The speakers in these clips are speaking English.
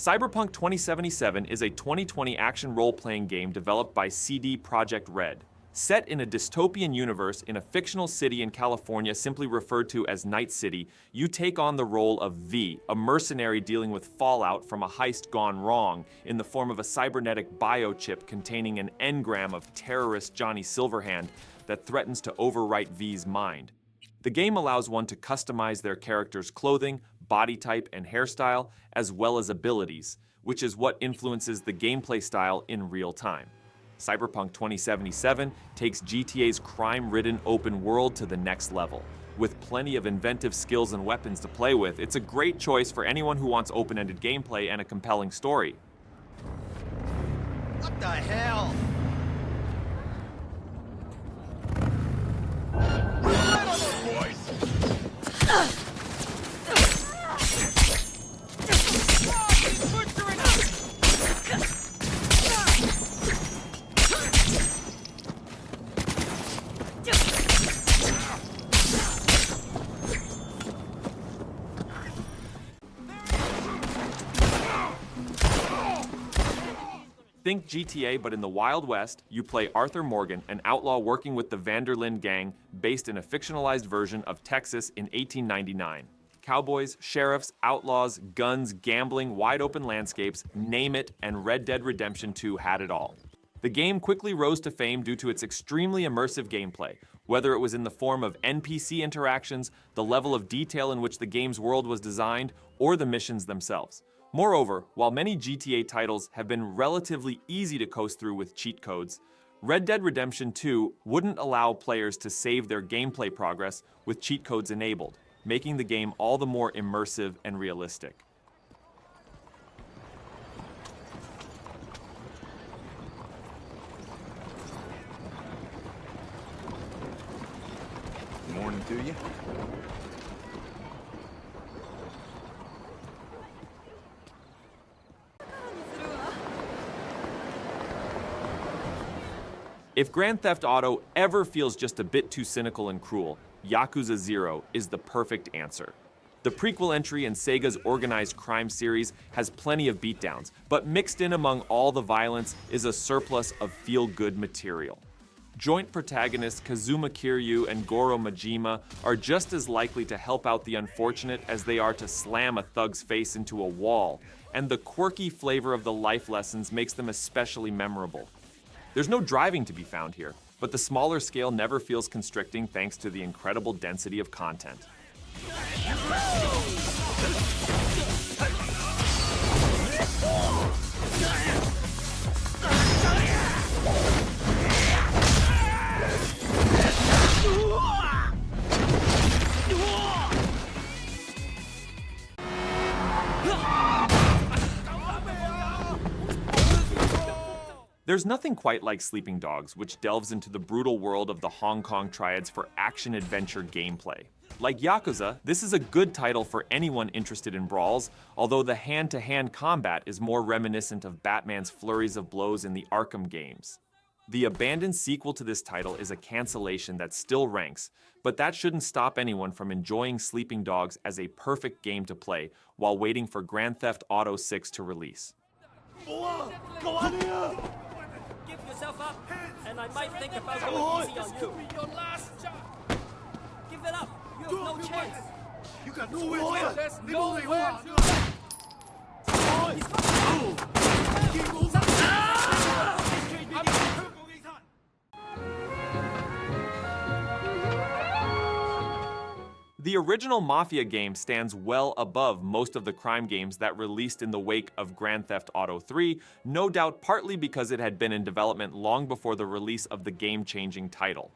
Cyberpunk 2077 is a 2020 action role-playing game developed by CD Projekt Red. Set in a dystopian universe in a fictional city in California simply referred to as Night City, you take on the role of V, a mercenary dealing with fallout from a heist gone wrong in the form of a cybernetic biochip containing an engram of terrorist Johnny Silverhand that threatens to overwrite V's mind. The game allows one to customize their character's clothing, body type, and hairstyle, as well as abilities, which is what influences the gameplay style in real time. Cyberpunk 2077 takes GTA's crime-ridden open world to the next level. With plenty of inventive skills and weapons to play with, it's a great choice for anyone who wants open-ended gameplay and a compelling story. What the hell? Think GTA, but in the Wild West, you play Arthur Morgan, an outlaw working with the Vanderlyn gang, based in a fictionalized version of Texas in 1899. Cowboys, sheriffs, outlaws, guns, gambling, wide-open landscapes, name it, and Red Dead Redemption 2 had it all. The game quickly rose to fame due to its extremely immersive gameplay, whether it was in the form of NPC interactions, the level of detail in which the game's world was designed, or the missions themselves. Moreover, while many GTA titles have been relatively easy to coast through with cheat codes, Red Dead Redemption 2 wouldn't allow players to save their gameplay progress with cheat codes enabled, making the game all the more immersive and realistic. Good morning to you. If Grand Theft Auto ever feels just a bit too cynical and cruel, Yakuza 0 is the perfect answer. The prequel entry in Sega's organized crime series has plenty of beatdowns, but mixed in among all the violence is a surplus of feel-good material. Joint protagonists Kazuma Kiryu and Goro Majima are just as likely to help out the unfortunate as they are to slam a thug's face into a wall, and the quirky flavor of the life lessons makes them especially memorable. There's no driving to be found here, but the smaller scale never feels constricting thanks to the incredible density of content. There's nothing quite like Sleeping Dogs, which delves into the brutal world of the Hong Kong triads for action-adventure gameplay. Like Yakuza, this is a good title for anyone interested in brawls, although the hand-to-hand combat is more reminiscent of Batman's flurries of blows in the Arkham games. The abandoned sequel to this title is a cancellation that still ranks, but that shouldn't stop anyone from enjoying Sleeping Dogs as a perfect game to play while waiting for Grand Theft Auto 6 to release. Go on! Give yourself up, and I might think about going easy on you. Your last shot. Give it up. You have no chance. You got nowhere to There's nowhere to The original Mafia game stands well above most of the crime games that released in the wake of Grand Theft Auto 3, no doubt partly because it had been in development long before the release of the game-changing title.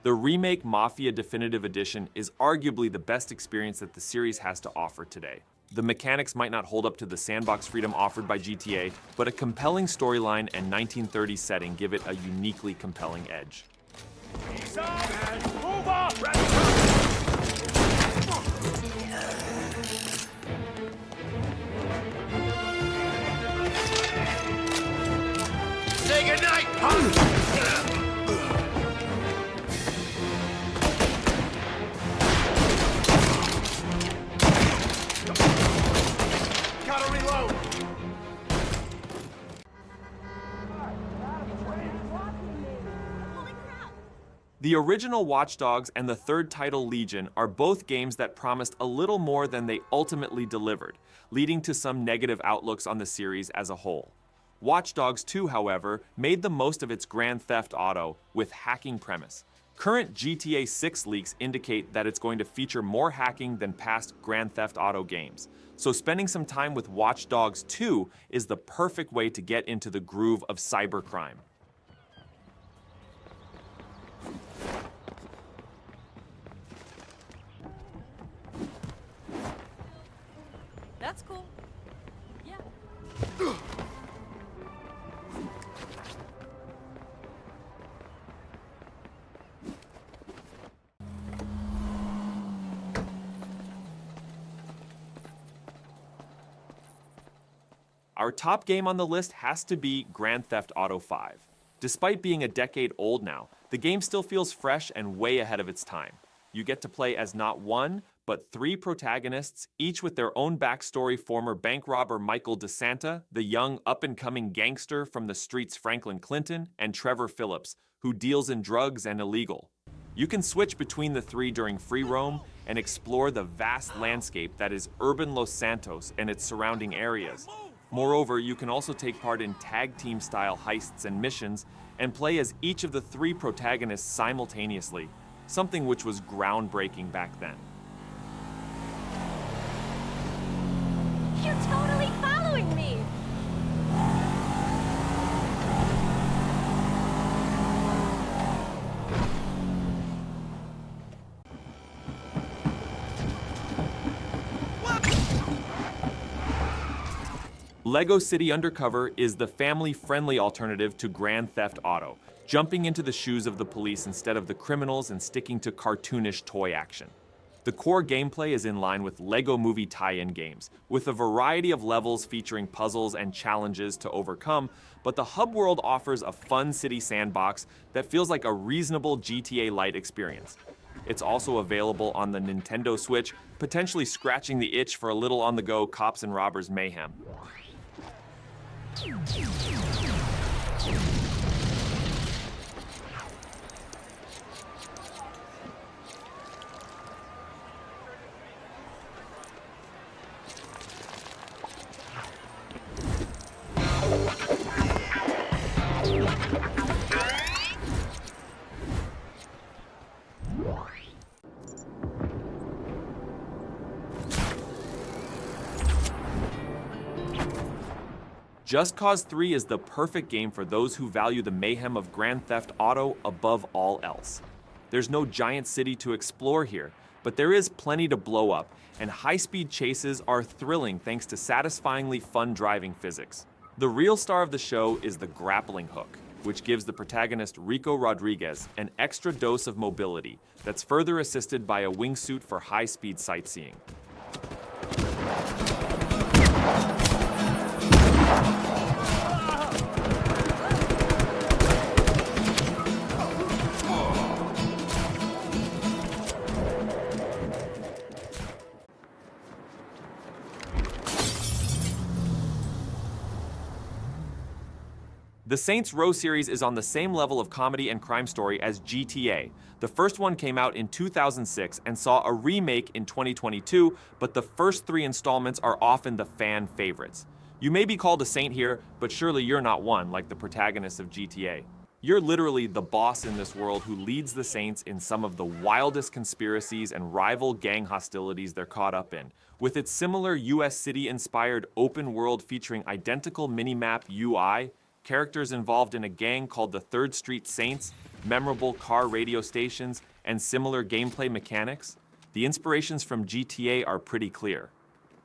The remake Mafia Definitive Edition is arguably the best experience that the series has to offer today. The mechanics might not hold up to the sandbox freedom offered by GTA, but a compelling storyline and 1930s setting give it a uniquely compelling edge. move up. Say goodnight! Gotta reload! The original Watch Dogs and the third title, Legion, are both games that promised a little more than they ultimately delivered, leading to some negative outlooks on the series as a whole. Watch Dogs 2, however, made the most of its Grand Theft Auto with hacking premise. Current GTA 6 leaks indicate that it's going to feature more hacking than past Grand Theft Auto games. So spending some time with Watch Dogs 2 is the perfect way to get into the groove of cybercrime. That's cool. Yeah. Our top game on the list has to be Grand Theft Auto 5. Despite being a decade old now, the game still feels fresh and way ahead of its time. You get to play as not one, but three protagonists, each with their own backstory: former bank robber Michael DeSanta, the young up-and-coming gangster from the streets Franklin Clinton, and Trevor Phillips, who deals in drugs and illegal. You can switch between the three during free roam and explore the vast landscape that is urban Los Santos and its surrounding areas. Moreover, you can also take part in tag team style heists and missions and play as each of the three protagonists simultaneously, something which was groundbreaking back then. You're totally following me! LEGO City Undercover is the family-friendly alternative to Grand Theft Auto, jumping into the shoes of the police instead of the criminals and sticking to cartoonish toy action. The core gameplay is in line with LEGO Movie tie-in games, with a variety of levels featuring puzzles and challenges to overcome, but the hub world offers a fun city sandbox that feels like a reasonable GTA Lite experience. It's also available on the Nintendo Switch, potentially scratching the itch for a little on-the-go cops and robbers mayhem. Just Cause 3 is the perfect game for those who value the mayhem of Grand Theft Auto above all else. There's no giant city to explore here, but there is plenty to blow up, and high-speed chases are thrilling thanks to satisfyingly fun driving physics. The real star of the show is the grappling hook, which gives the protagonist Rico Rodriguez an extra dose of mobility that's further assisted by a wingsuit for high-speed sightseeing. The Saints Row series is on the same level of comedy and crime story as GTA. The first one came out in 2006 and saw a remake in 2022, but the first three installments are often the fan favorites. You may be called a saint here, but surely you're not one like the protagonist of GTA. You're literally the boss in this world who leads the Saints in some of the wildest conspiracies and rival gang hostilities they're caught up in. With its similar US city-inspired open world featuring identical minimap UI, characters involved in a gang called the Third Street Saints, memorable car radio stations, and similar gameplay mechanics, the inspirations from GTA are pretty clear.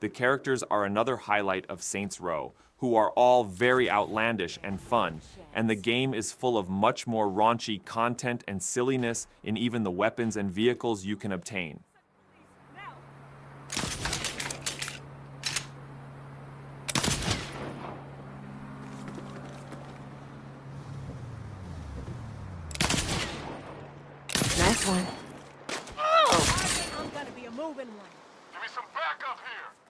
The characters are another highlight of Saints Row, who are all very outlandish and fun, and the game is full of much more raunchy content and silliness in even the weapons and vehicles you can obtain. Nice one. I'm gonna be a moving one. Give me some backup here.